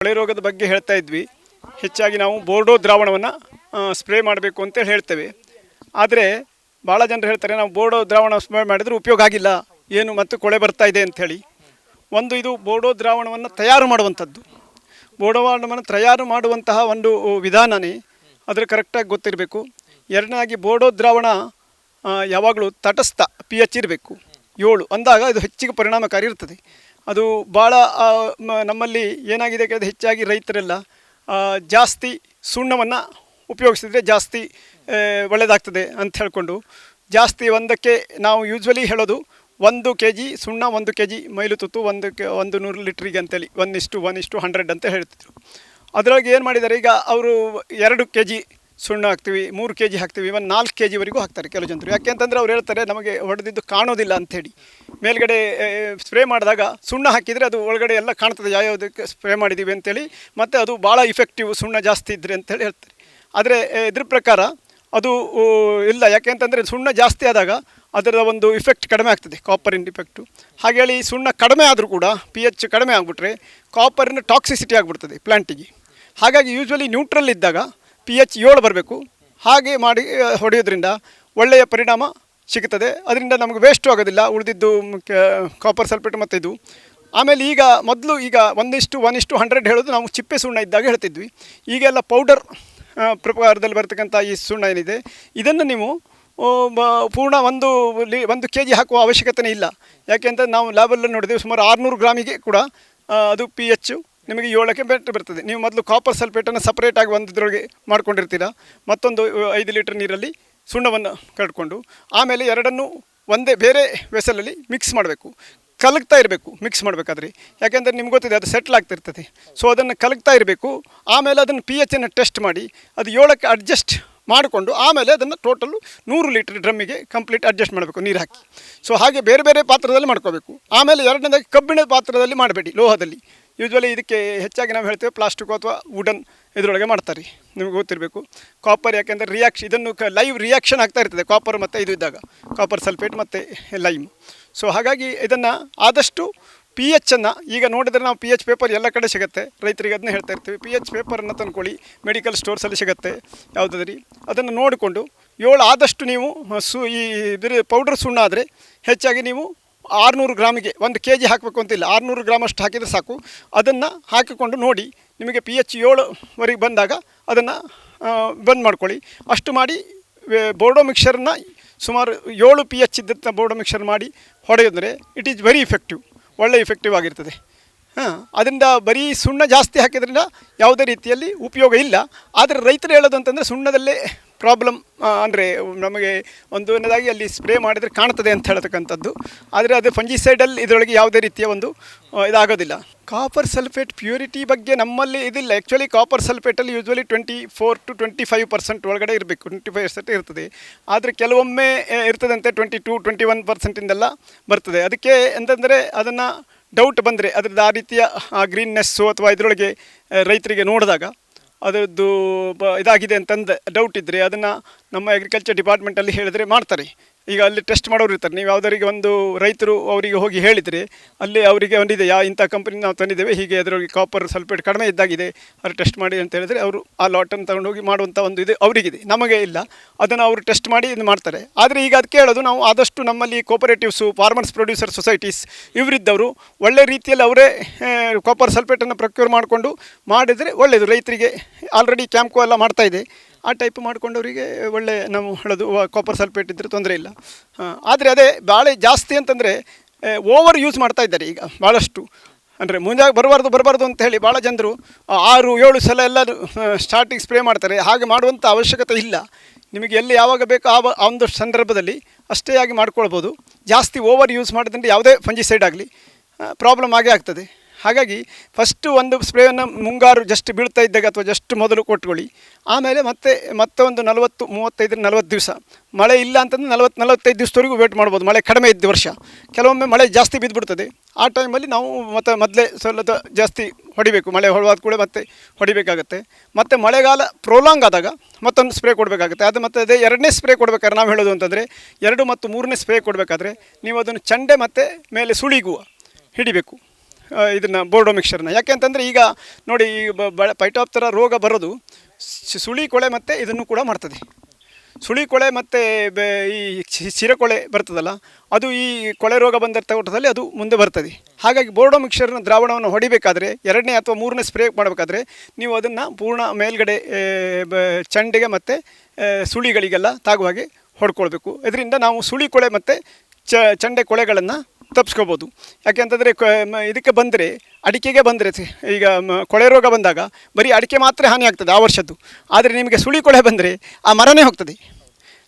ಕೊಳೆ ರೋಗದ ಬಗ್ಗೆ ಹೇಳ್ತಾ ಇದ್ವಿ. ಹೆಚ್ಚಾಗಿ ನಾವು ಬೋರ್ಡೋ ದ್ರಾವಣವನ್ನು ಸ್ಪ್ರೇ ಮಾಡಬೇಕು ಅಂತ ಹೇಳ್ತೇವೆ. ಆದರೆ ಭಾಳ ಜನರು ಹೇಳ್ತಾರೆ ನಾವು ಬೋರ್ಡೋ ದ್ರಾವಣ ಸ್ಪ್ರೇ ಮಾಡಿದರೆ ಉಪಯೋಗ ಆಗಿಲ್ಲ, ಏನು ಮತ್ತು ಕೊಳೆ ಬರ್ತಾ ಇದೆ ಅಂಥೇಳಿ. ಒಂದು ಇದು ಬೋರ್ಡೋ ದ್ರಾವಣವನ್ನು ತಯಾರು ಮಾಡುವಂಥದ್ದು. ಬೋರ್ಡೋ ದ್ರಾವಣವನ್ನು ತಯಾರು ಮಾಡುವಂತಹ ಒಂದು ವಿಧಾನನೇ ಅದರ ಕರೆಕ್ಟಾಗಿ ಗೊತ್ತಿರಬೇಕು. ಎರಡನೇದಾಗಿ ಬೋರ್ಡೋ ದ್ರಾವಣ ಯಾವಾಗಲೂ ತಟಸ್ಥ pH ಇರಬೇಕು 7 ಅಂದಾಗ ಅದು ಹೆಚ್ಚಿಗೆ ಪರಿಣಾಮಕಾರಿ ಇರ್ತದೆ. ಅದು ಭಾಳ ನಮ್ಮಲ್ಲಿ ಏನಾಗಿದೆ ಅದು ಹೆಚ್ಚಾಗಿ ರೈತರೆಲ್ಲ ಜಾಸ್ತಿ ಸುಣ್ಣವನ್ನು ಉಪಯೋಗಿಸಿದರೆ ಜಾಸ್ತಿ ಒಳ್ಳೆಯದಾಗ್ತದೆ ಅಂತ ಹೇಳ್ಕೊಂಡು ಜಾಸ್ತಿ ಒಂದಕ್ಕೆ ನಾವು ಯೂಶ್ವಲಿ ಹೇಳೋದು 1 kg ಸುಣ್ಣ 1 kg ಮೈಲುತುತ್ತು 100 ಲೀಟ್ರಿಗೆ ಅಂತೇಳಿ 1:1:100 ಅಂತ ಹೇಳ್ತಿದ್ರು. ಅದರೊಳಗೆ ಏನು ಮಾಡಿದ್ದಾರೆ, ಈಗ ಅವರು 2 kg ಸುಣ್ಣ ಹಾಕ್ತೀವಿ, 3 kg ಹಾಕ್ತೀವಿ, ಇವನ್ 4 kg ವರೆಗೂ ಹಾಕ್ತಾರೆ ಕೆಲವು ಜನರು. ಯಾಕೆ ಅಂತಂದರೆ ಅವ್ರು ಹೇಳ್ತಾರೆ ನಮಗೆ ಹೊಡೆದಿದ್ದು ಕಾಣೋದಿಲ್ಲ ಅಂಥೇಳಿ. ಮೇಲ್ಗಡೆ ಸ್ಪ್ರೇ ಮಾಡಿದಾಗ ಸುಣ್ಣ ಹಾಕಿದರೆ ಅದು ಒಳಗಡೆ ಎಲ್ಲ ಕಾಣ್ತದೆ ಯಾವುದಕ್ಕೆ ಸ್ಪ್ರೇ ಮಾಡಿದ್ದೀವಿ ಅಂತೇಳಿ, ಮತ್ತು ಅದು ಭಾಳ ಇಫೆಕ್ಟಿವ್ ಸುಣ್ಣ ಜಾಸ್ತಿ ಇದ್ದರೆ ಅಂತೇಳಿ ಹೇಳ್ತಾರೆ. ಆದರೆ ಇದ್ರ ಪ್ರಕಾರ ಅದು ಇಲ್ಲ. ಯಾಕೆ ಅಂತಂದರೆ ಸುಣ್ಣ ಜಾಸ್ತಿ ಆದಾಗ ಅದರ ಒಂದು ಇಫೆಕ್ಟ್ ಕಡಿಮೆ ಆಗ್ತದೆ, ಕಾಪರಿನ ಇಫೆಕ್ಟು. ಹಾಗೇಳಿ ಸುಣ್ಣ ಕಡಿಮೆ ಆದರೂ ಕೂಡ pH ಕಡಿಮೆ ಆಗಿಬಿಟ್ರೆ ಕಾಪರಿನ ಟಾಕ್ಸಿಸಿಟಿ ಆಗಿಬಿಡ್ತದೆ ಪ್ಲ್ಯಾಂಟಿಗೆ. ಹಾಗಾಗಿ ಯೂಶ್ವಲಿ ನ್ಯೂಟ್ರಲ್ ಇದ್ದಾಗ pH 7 ಬರಬೇಕು. ಹಾಗೆ ಮಾಡಿ ಹೊಡೆಯೋದ್ರಿಂದ ಒಳ್ಳೆಯ ಪರಿಣಾಮ ಸಿಗುತ್ತದೆ. ಅದರಿಂದ ನಮಗೆ ವೇಸ್ಟು ಆಗೋದಿಲ್ಲ ಉಳಿದಿದ್ದು ಕಾಪರ್ ಸಲ್ಫೇಟ್ ಮತ್ತು ಇದು. ಆಮೇಲೆ ಈಗ ಮೊದಲು ಈಗ 1:1:100 ಹೇಳೋದು ನಾವು ಚಿಪ್ಪೆ ಸುಣ್ಣ ಇದ್ದಾಗ ಹೇಳ್ತಿದ್ವಿ. ಈಗೆಲ್ಲ ಪೌಡರ್ ಪ್ರಕಾರದಲ್ಲಿ ಬರ್ತಕ್ಕಂಥ ಈ ಸುಣ್ಣ ಏನಿದೆ ಇದನ್ನು ನೀವು ಪೂರ್ಣ 1 kg ಹಾಕುವ ಅವಶ್ಯಕತೆ ಇಲ್ಲ. ಯಾಕೆ ಅಂತ ನಾವು ಲ್ಯಾಬಲ್ಲಿ ನೋಡಿದ್ದೇವೆ, ಸುಮಾರು 600 ಗ್ರಾಮಿಗೆ ಕೂಡ ಅದು pH ನಿಮಗೆ 7ಕ್ಕೆ ಬೆಟ್ರ್ ಬರ್ತದೆ. ನೀವು ಮೊದಲು ಕಾಪರ್ ಸಲ್ಫೇಟನ್ನು ಸಪ್ರೇಟಾಗಿ ಒಂದರೊಳಗೆ ಮಾಡ್ಕೊಂಡಿರ್ತೀರ, ಮತ್ತೊಂದು 5 ಲೀಟರ್ ನೀರಲ್ಲಿ ಸುಣ್ಣವನ್ನು ಕಟ್ಕೊಂಡು ಆಮೇಲೆ ಎರಡನ್ನೂ ಒಂದೇ ಬೇರೆ ವೆಸಲಲ್ಲಿ ಮಿಕ್ಸ್ ಮಾಡಬೇಕು. ಕಲಗ್ತಾ ಇರಬೇಕು ಮಿಕ್ಸ್ ಮಾಡಬೇಕಾದ್ರೆ, ಯಾಕೆಂದರೆ ನಿಮ್ಗೆ ಗೊತ್ತಿದೆ ಅದು ಸೆಟ್ಲ್ ಆಗ್ತಿರ್ತದೆ. ಸೊ ಅದನ್ನು ಕಲಗ್ತಾ ಇರಬೇಕು. ಆಮೇಲೆ ಅದನ್ನು pHನ್ನು ಟೆಸ್ಟ್ ಮಾಡಿ ಅದು 7ಕ್ಕೆ ಅಡ್ಜಸ್ಟ್ ಮಾಡಿಕೊಂಡು ಆಮೇಲೆ ಅದನ್ನು ಟೋಟಲು 100 ಲೀಟರ್ ಡ್ರಮ್ಮಿಗೆ ಕಂಪ್ಲೀಟ್ ಅಡ್ಜಸ್ಟ್ ಮಾಡಬೇಕು ನೀರು ಹಾಕಿ. ಸೊ ಹಾಗೆ ಬೇರೆ ಬೇರೆ ಪಾತ್ರದಲ್ಲಿ ಮಾಡ್ಕೋಬೇಕು. ಆಮೇಲೆ ಎರಡನೇದಾಗಿ ಕಬ್ಬಿಣದ ಪಾತ್ರದಲ್ಲಿ ಮಾಡಬೇಡಿ, ಲೋಹದಲ್ಲಿ. ಯೂಶ್ವಲಿ ಇದಕ್ಕೆ ಹೆಚ್ಚಾಗಿ ನಾವು ಹೇಳ್ತೇವೆ ಪ್ಲಾಸ್ಟಿಕ್ ಅಥವಾ ವುಡನ್ ಇದರೊಳಗೆ ಮಾಡ್ತಾರೆ, ನಿಮಗೆ ಗೊತ್ತಿರಬೇಕು. ಕಾಪರ್ ಯಾಕೆಂದರೆ ಇದನ್ನು ಲೈವ್ ರಿಯಾಕ್ಷನ್ ಆಗ್ತಾ ಇರ್ತದೆ ಕಾಪರ್ ಮತ್ತು ಇದು ಇದ್ದಾಗ, ಕಾಪರ್ ಸಲ್ಫೇಟ್ ಮತ್ತು ಲೈಮ್. ಸೊ ಹಾಗಾಗಿ ಇದನ್ನು ಆದಷ್ಟು pHನ್ನು ಈಗ ನೋಡಿದರೆ ನಾವು pH ಪೇಪರ್ ಎಲ್ಲ ಕಡೆ ಸಿಗುತ್ತೆ, ರೈತರಿಗೆ ಅದನ್ನ ಹೇಳ್ತಾ ಇರ್ತೀವಿ. pH ಪೇಪರನ್ನು ತಂದ್ಕೊಳ್ಳಿ, ಮೆಡಿಕಲ್ ಸ್ಟೋರ್ಸಲ್ಲಿ ಸಿಗುತ್ತೆ ಯಾವುದಾದ್ರಿ. ಅದನ್ನು ನೋಡಿಕೊಂಡು 7 ಆದಷ್ಟು ನೀವು ಈ ಪೌಡರ್ ಸುಣ್ಣ ಆದರೆ ಹೆಚ್ಚಾಗಿ ನೀವು 600 ಗ್ರಾಮಿಗೆ 1 kg ಹಾಕಬೇಕು ಅಂತಿಲ್ಲ, 600 ಗ್ರಾಮ್ ಅಷ್ಟು ಹಾಕಿದರೆ ಸಾಕು. ಅದನ್ನು ಹಾಕಿಕೊಂಡು ನೋಡಿ ನಿಮಗೆ pH 7ವರೆಗೆ ಬಂದಾಗ ಅದನ್ನು ಬಂದ್ ಮಾಡ್ಕೊಳ್ಳಿ. ಅಷ್ಟು ಮಾಡಿ ಬೋರ್ಡೋ ಮಿಕ್ಸರನ್ನು ಸುಮಾರು 7 pH ಇದ್ದಂಥ ಬೋರ್ಡೋ ಮಿಕ್ಸರ್ ಮಾಡಿ ಹೊಡೆಯೋದ್ರೆ ಇಟ್ ಈಸ್ ವೆರಿ ಇಫೆಕ್ಟಿವ್, ಒಳ್ಳೆ ಇಫೆಕ್ಟಿವ್ ಆಗಿರ್ತದೆ. ಅದರಿಂದ ಬರೀ ಸುಣ್ಣ ಜಾಸ್ತಿ ಹಾಕಿದ್ರಿಂದ ಯಾವುದೇ ರೀತಿಯಲ್ಲಿ ಉಪಯೋಗ ಇಲ್ಲ. ಆದರೆ ರೈತರು ಹೇಳೋದು ಅಂತಂದರೆ ಸುಣ್ಣದಲ್ಲೇ ಪ್ರಾಬ್ಲಮ್, ಅಂದರೆ ನಮಗೆ ಒಂದನೇದಾಗಿ ಅಲ್ಲಿ ಸ್ಪ್ರೇ ಮಾಡಿದರೆ ಕಾಣ್ತದೆ ಅಂತ ಹೇಳ್ತಕ್ಕಂಥದ್ದು. ಆದರೆ ಅದು ಫಂಜಿಸೈಡಲ್ಲಿ ಇದರೊಳಗೆ ಯಾವುದೇ ರೀತಿಯ ಒಂದು ಇದಾಗೋದಿಲ್ಲ. ಕಾಪರ್ ಸಲ್ಫೇಟ್ ಪ್ಯೂರಿಟಿ ಬಗ್ಗೆ ನಮ್ಮಲ್ಲಿ ಇದಿಲ್ಲ. ಆ್ಯಕ್ಚುಲಿ ಕಾಪರ್ ಸಲ್ಫೇಟಲ್ಲಿ ಯೂಶ್ವಲಿ 24 to 25% ಒಳಗಡೆ ಇರಬೇಕು, 25% ಇರ್ತದೆ. ಆದರೆ ಕೆಲವೊಮ್ಮೆ ಇರ್ತದಂತೆ 22-21% ಬರ್ತದೆ. ಅದಕ್ಕೆ ಅಂತಂದರೆ ಅದನ್ನು ಡೌಟ್ ಬಂದರೆ ಅದರದ್ದು ಆ ರೀತಿಯ ಗ್ರೀನ್ನೆಸ್ಸು ಅಥವಾ ಇದರೊಳಗೆ ರೈತರಿಗೆ ನೋಡಿದಾಗ ಅದರದ್ದು ಇದಾಗಿದೆ ಅಂತಂದು ಡೌಟ್ ಇದ್ದರೆ ಅದನ್ನು ನಮ್ಮ ಅಗ್ರಿಕಲ್ಚರ್ ಡಿಪಾರ್ಟ್ಮೆಂಟಲ್ಲಿ ಹೇಳಿದ್ರೆ ಮಾಡ್ತಾರೆ. ಈಗ ಅಲ್ಲಿ ಟೆಸ್ಟ್ ಮಾಡೋರು ಇರ್ತಾರೆ. ನೀವು ಯಾವುದರಿಗೆ ಒಂದು ರೈತರು ಅವರಿಗೆ ಹೋಗಿ ಹೇಳಿದರೆ ಅಲ್ಲಿ ಅವರಿಗೆ ಒಂದಿದೆ ಇಂಥ ಕಂಪ್ನಿ ನಾವು ತಂದಿದ್ದೇವೆ, ಹೀಗೆ ಅದರೊಳಗೆ ಕಾಪರ್ ಸಲ್ಫೇಟ್ ಕಡಿಮೆ ಇದ್ದಾಗಿದೆ, ಅದು ಟೆಸ್ಟ್ ಮಾಡಿ ಅಂತ ಹೇಳಿದರೆ ಅವರು ಆ ಲಾಟನ್ನು ತಗೊಂಡೋಗಿ ಮಾಡುವಂಥ ಒಂದು ಇದು ಅವರಿಗಿದೆ, ನಮಗೆ ಇಲ್ಲ. ಅದನ್ನು ಅವರು ಟೆಸ್ಟ್ ಮಾಡಿ ಇದು ಮಾಡ್ತಾರೆ. ಆದರೆ ಈಗ ಅದಕ್ಕೆ ಹೇಳೋದು ನಾವು ಆದಷ್ಟು ನಮ್ಮಲ್ಲಿ ಕೋಪರೇಟಿವ್ಸು, ಫಾರ್ಮರ್ಸ್ ಪ್ರೊಡ್ಯೂಸರ್ ಸೊಸೈಟೀಸ್ ಇವರಿದ್ದವರು ಒಳ್ಳೆ ರೀತಿಯಲ್ಲಿ ಅವರೇ ಕಾಪರ್ ಸಲ್ಫೇಟನ್ನು ಪ್ರೊಕ್ಯೂರ್ ಮಾಡಿಕೊಂಡು ಮಾಡಿದರೆ ಒಳ್ಳೆಯದು. ರೈತರಿಗೆ ಆಲ್ರೆಡಿ ಕ್ಯಾಂಪ್ಕೋ ಎಲ್ಲ ಮಾಡ್ತಾಯಿದೆ, ಆ ಟೈಪ್ ಮಾಡ್ಕೊಂಡವರಿಗೆ ಒಳ್ಳೆ ನಾವು ಹೇಳೋದು ಕಾಪರ್ ಸಲ್ಫೇಟ್ ಇದ್ದರೆ ತೊಂದರೆ ಇಲ್ಲ. ಆದರೆ ಅದೇ ಭಾಳ ಜಾಸ್ತಿ ಅಂತಂದರೆ ಓವರ್ ಯೂಸ್ ಮಾಡ್ತಾ ಇದ್ದಾರೆ ಈಗ ಭಾಳಷ್ಟು. ಅಂದರೆ ಮುಂಜಾನೆ ಬರಬಾರ್ದು ಅಂತ ಹೇಳಿ ಭಾಳ ಜನರು 6-7 ಸಲ ಎಲ್ಲ ಸ್ಟಾರ್ಟಿಂಗ್ ಸ್ಪ್ರೇ ಮಾಡ್ತಾರೆ. ಹಾಗೆ ಮಾಡುವಂಥ ಅವಶ್ಯಕತೆ ಇಲ್ಲ. ನಿಮಗೆ ಎಲ್ಲಿ ಯಾವಾಗ ಬೇಕೋ ಆ ಒಂದು ಸಂದರ್ಭದಲ್ಲಿ ಅಷ್ಟೇ ಆಗಿ ಮಾಡ್ಕೊಳ್ಬೋದು. ಜಾಸ್ತಿ ಓವರ್ ಯೂಸ್ ಮಾಡೋದ್ರಿಂದ ಯಾವುದೇ ಫಂಜಿಸೈಡ್ ಆಗಲಿ ಪ್ರಾಬ್ಲಮ್ ಆಗೇ ಆಗ್ತದೆ. ಹಾಗಾಗಿ ಫಸ್ಟು ಒಂದು ಸ್ಪ್ರೇಯನ್ನು ಮುಂಗಾರು ಜಸ್ಟ್ ಬೀಳ್ತಾ ಇದ್ದಾಗ ಅಥವಾ ಜಸ್ಟ್ ಮೊದಲು ಕೊಟ್ಕೊಳ್ಳಿ. ಆಮೇಲೆ ಮತ್ತೆ ಒಂದು 35-40 ದಿವಸ ಮಳೆ ಇಲ್ಲ ಅಂತಂದರೆ 40-45 ದಿವಸದವರೆಗೂ ವೇಟ್ ಮಾಡ್ಬೋದು. ಮಳೆ ಕಡಿಮೆ ಇದ್ದ ವರ್ಷ ಕೆಲವೊಮ್ಮೆ ಮಳೆ ಜಾಸ್ತಿ ಬಿದ್ದುಬಿಡ್ತದೆ. ಆ ಟೈಮಲ್ಲಿ ನಾವು ಮೊದಲೇ ಸ್ವಲ್ಪ ಜಾಸ್ತಿ ಹೊಡಿಬೇಕು. ಮಳೆ ಹೊಡೆವಾದ ಕೂಡ ಮತ್ತೆ ಹೊಡಿಬೇಕಾಗತ್ತೆ. ಮತ್ತು ಮಳೆಗಾಲ ಪ್ರೊಲಾಂಗ್ ಆದಾಗ ಮತ್ತೊಂದು ಸ್ಪ್ರೇ ಕೊಡಬೇಕಾಗುತ್ತೆ. ಅದು ಮತ್ತು ಅದೇ 2ನೇ ಸ್ಪ್ರೇ ಕೊಡಬೇಕಾದ್ರೆ ನಾವು ಹೇಳೋದು ಅಂತಂದರೆ 2 ಮತ್ತು 3ನೇ ಸ್ಪ್ರೇ ಕೊಡಬೇಕಾದ್ರೆ ನೀವು ಅದನ್ನು ಚಂಡೆ ಮತ್ತು ಮೇಲೆ ಸುಳಿಗುವ ಹಿಡಿಬೇಕು. ಇದನ್ನು ಬೋರ್ಡೋ ಮಿಕ್ಸರ್ನ. ಯಾಕೆಂತಂದರೆ ಈಗ ನೋಡಿ ಈ ಪೈಟೋಪ್ತರಾ ರೋಗ ಬರೋದು ಸುಳಿ ಕೊಳೆ ಮತ್ತು ಇದನ್ನು ಕೂಡ ಮಾಡ್ತದೆ. ಸುಳಿ ಕೊಳೆ ಮತ್ತು ಈ ಚಿರಕೊಳೆ ಬರ್ತದಲ್ಲ, ಅದು ಈ ಕೊಳೆ ರೋಗ ಬಂದ ತೋಟದಲ್ಲಿ ಅದು ಮುಂದೆ ಬರ್ತದೆ. ಹಾಗಾಗಿ ಬೋರ್ಡೋ ಮಿಕ್ಸರ್ನ ದ್ರಾವಣವನ್ನು ಹೊಡಿಬೇಕಾದ್ರೆ 2ನೇ ಅಥವಾ 3ನೇ ಸ್ಪ್ರೇ ಮಾಡಬೇಕಾದ್ರೆ ನೀವು ಅದನ್ನು ಪೂರ್ಣ ಮೇಲ್ಗಡೆ ಚಂಡೆಗೆ ಮತ್ತು ಸುಳಿಗಳಿಗೆಲ್ಲ ತಾಗುವ ಹಾಗೆ ಹೊಡ್ಕೊಳ್ಬೇಕು. ಇದರಿಂದ ನಾವು ಸುಳಿ ಕೊಳೆ ಮತ್ತು ಚಂಡೆ ಕೊಳೆಗಳನ್ನು ತಪ್ಪಿಸ್ಕೋಬೋದು. ಯಾಕೆಂತಂದರೆ ಇದಕ್ಕೆ ಬಂದರೆ ಅಡಿಕೆಗೆ ಬಂದರೆ ಈಗ ಕೊಳೆ ರೋಗ ಬಂದಾಗ ಬರೀ ಅಡಿಕೆ ಮಾತ್ರ ಹಾನಿ ಆಗ್ತದೆ ಆ ವರ್ಷದ್ದು. ಆದರೆ ನಿಮಗೆ ಸುಳಿ ಕೊಳೆ ಬಂದರೆ ಆ ಮರನೇ ಹೋಗ್ತದೆ.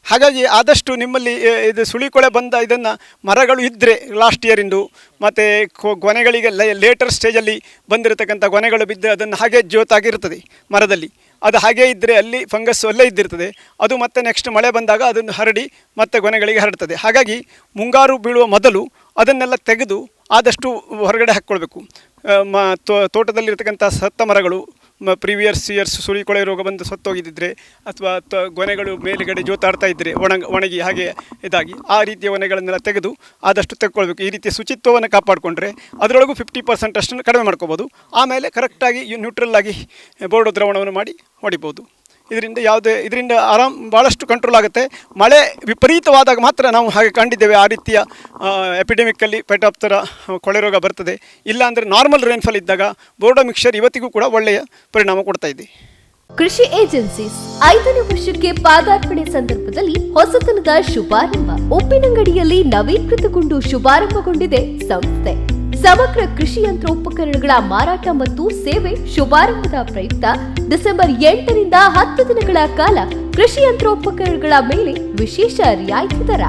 ಹಾಗಾಗಿ ಆದಷ್ಟು ನಿಮ್ಮಲ್ಲಿ ಇದು ಸುಳಿ ಕೊಳೆ ಬಂದ ಇದನ್ನು ಮರಗಳು ಇದ್ದರೆ ಲಾಸ್ಟ್ ಇಯರಿಂದು ಮತ್ತು ಗೊನೆಗಳಿಗೆ ಲೇಟರ್ ಸ್ಟೇಜಲ್ಲಿ ಬಂದಿರತಕ್ಕಂಥ ಗೊನೆಗಳು ಬಿದ್ದರೆ ಅದನ್ನು ಹಾಗೆ ಜೋತಾಗಿರ್ತದೆ ಮರದಲ್ಲಿ. ಅದು ಹಾಗೇ ಇದ್ದರೆ ಅಲ್ಲಿ ಫಂಗಸ್ಸು ಅಲ್ಲೇ ಇದ್ದಿರ್ತದೆ. ಅದು ಮತ್ತೆ ನೆಕ್ಸ್ಟ್ ಮಳೆ ಬಂದಾಗ ಅದನ್ನು ಹರಡಿ ಮತ್ತೆ ಗೊನೆಗಳಿಗೆ ಹರಡ್ತದೆ. ಹಾಗಾಗಿ ಮುಂಗಾರು ಬೀಳುವ ಮೊದಲು ಅದನ್ನೆಲ್ಲ ತೆಗೆದು ಆದಷ್ಟು ಹೊರಗಡೆ ಹಾಕ್ಕೊಳ್ಬೇಕು. ತೋಟದಲ್ಲಿರ್ತಕ್ಕಂಥ ಸತ್ತ ಮರಗಳು ಪ್ರೀವಿಯಸ್ ಇಯರ್ಸ್ ಸುಳಿ ಕೊಳೆ ರೋಗ ಬಂದು ಸತ್ತೋಗಿದ್ದರೆ ಅಥವಾ ಗೊನೆಗಳು ಮೇಲುಗಡೆ ಜೋತಾಡ್ತಾ ಇದ್ದರೆ ಒಣಗಿ ಹಾಗೆ ಇದಾಗಿ ಆ ರೀತಿಯ ಗೊನೆಗಳನ್ನೆಲ್ಲ ತೆಗೆದು ಆದಷ್ಟು ತೆಕ್ಕೊಳ್ಬೇಕು. ಈ ರೀತಿಯ ಶುಚಿತ್ವವನ್ನು ಕಾಪಾಡಿಕೊಂಡ್ರೆ ಅದರೊಳಗೂ 50% ಅಷ್ಟನ್ನು ಕಡಿಮೆ ಮಾಡ್ಕೋಬೋದು. ಆಮೇಲೆ ಕರೆಕ್ಟಾಗಿ ನ್ಯೂಟ್ರಲ್ ಆಗಿ ಬೋರ್ಡೋ ದ್ರಾವಣವನ್ನು ಮಾಡಿ ಹೊಡಿಬೋದು. ಇದರಿಂದ ಭಾಳಷ್ಟು ಕಂಟ್ರೋಲ್ ಆಗುತ್ತೆ. ಮಳೆ ವಿಪರೀತವಾದಾಗ ಮಾತ್ರ ನಾವು ಹಾಗೆ ಕಂಡಿದ್ದೇವೆ, ಆ ರೀತಿಯ ಎಪಿಡೆಮಿಕ್ಕಲ್ಲಿ ಪೈಟೋಪ್ತರಾ ಕೊಳೆ ರೋಗ ಬರ್ತದೆ. ಇಲ್ಲಾಂದರೆ ನಾರ್ಮಲ್ ರೈನ್ಫಾಲ್ ಇದ್ದಾಗ ಬೋರ್ಡೋ ಮಿಕ್ಸರ್ ಇವತ್ತಿಗೂ ಕೂಡ ಒಳ್ಳೆಯ ಪರಿಣಾಮ ಕೊಡ್ತಾ ಇದೆ. ಕೃಷಿ ಏಜೆನ್ಸೀಸ್ 5ನೇ ವರ್ಷಕ್ಕೆ ಪಾದಾರ್ಪಣೆ ಸಂದರ್ಭದಲ್ಲಿ ಹೊಸತನದ ಶುಭಾರಂಭ. ಉಪ್ಪಿನಂಗಡಿಯಲ್ಲಿ ನವೀಕೃತಗೊಂಡು ಶುಭಾರಂಭಗೊಂಡಿದೆ ಸಂಸ್ಥೆ. ಸಮಗ್ರ ಕೃಷಿ ಯಂತ್ರೋಪಕರಣಗಳ ಮಾರಾಟ ಮತ್ತು ಸೇವೆ ಶುಭಾರಂಭದ ಪ್ರಯುಕ್ತ ಡಿಸೆಂಬರ್ 8ರಿಂದ 10 ದಿನಗಳ ಕಾಲ ಕೃಷಿ ಯಂತ್ರೋಪಕರಣಗಳ ಮೇಲೆ ವಿಶೇಷ ರಿಯಾಯಿತಿ ದರ,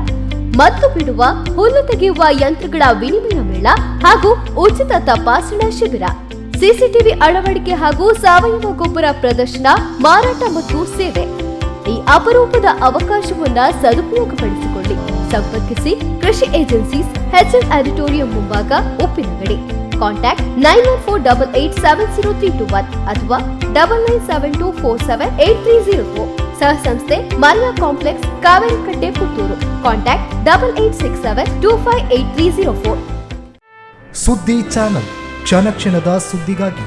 ಮದ್ದು ಬಿಡುವ, ಹುಲ್ಲು ತೆಗೆಯುವ ಯಂತ್ರಗಳ ವಿನಿಮಯ ಮೇಳ ಹಾಗೂ ಉಚಿತ ತಪಾಸಣಾ ಶಿಬಿರ, ಸಿಸಿಟಿವಿ ಅಳವಡಿಕೆ ಹಾಗೂ ಸಾವಯವ ಗೊಬ್ಬರ ಪ್ರದರ್ಶನ, ಮಾರಾಟ ಮತ್ತು ಸೇವೆ. ಈ ಅಪರೂಪದ ಅವಕಾಶವನ್ನ ಸದುಪಯೋಗಪಡಿಸಿಕೊಳ್ಳಿ. ಸಂಪರ್ಕಿಸಿ ಕೃಷಿ ಏಜೆನ್ಸೀಸ್, HL ಆಡಿಟೋರಿಯಂ ಮುಂಭಾಗ, ಉಪ್ಪಿನಂಗಡಿ. ಕಾಂಟ್ಯಾಕ್ಟ್ 9148870321 ಅಥವಾ 9972478304. ಸಹ ಸಂಸ್ಥೆ ಮರಿಯಾ ಕಾಂಪ್ಲೆಕ್ಸ್, ಕಾವೇರಿಕಟ್ಟೆ, ಪುತ್ತೂರು. ಕಾಂಟ್ಯಾಕ್ಟ್ 8867258304. ಸುದ್ದಿ ಚಾನಲ್, ಕ್ಷಣ ಕ್ಷಣದ ಸುದ್ದಿಗಾಗಿ.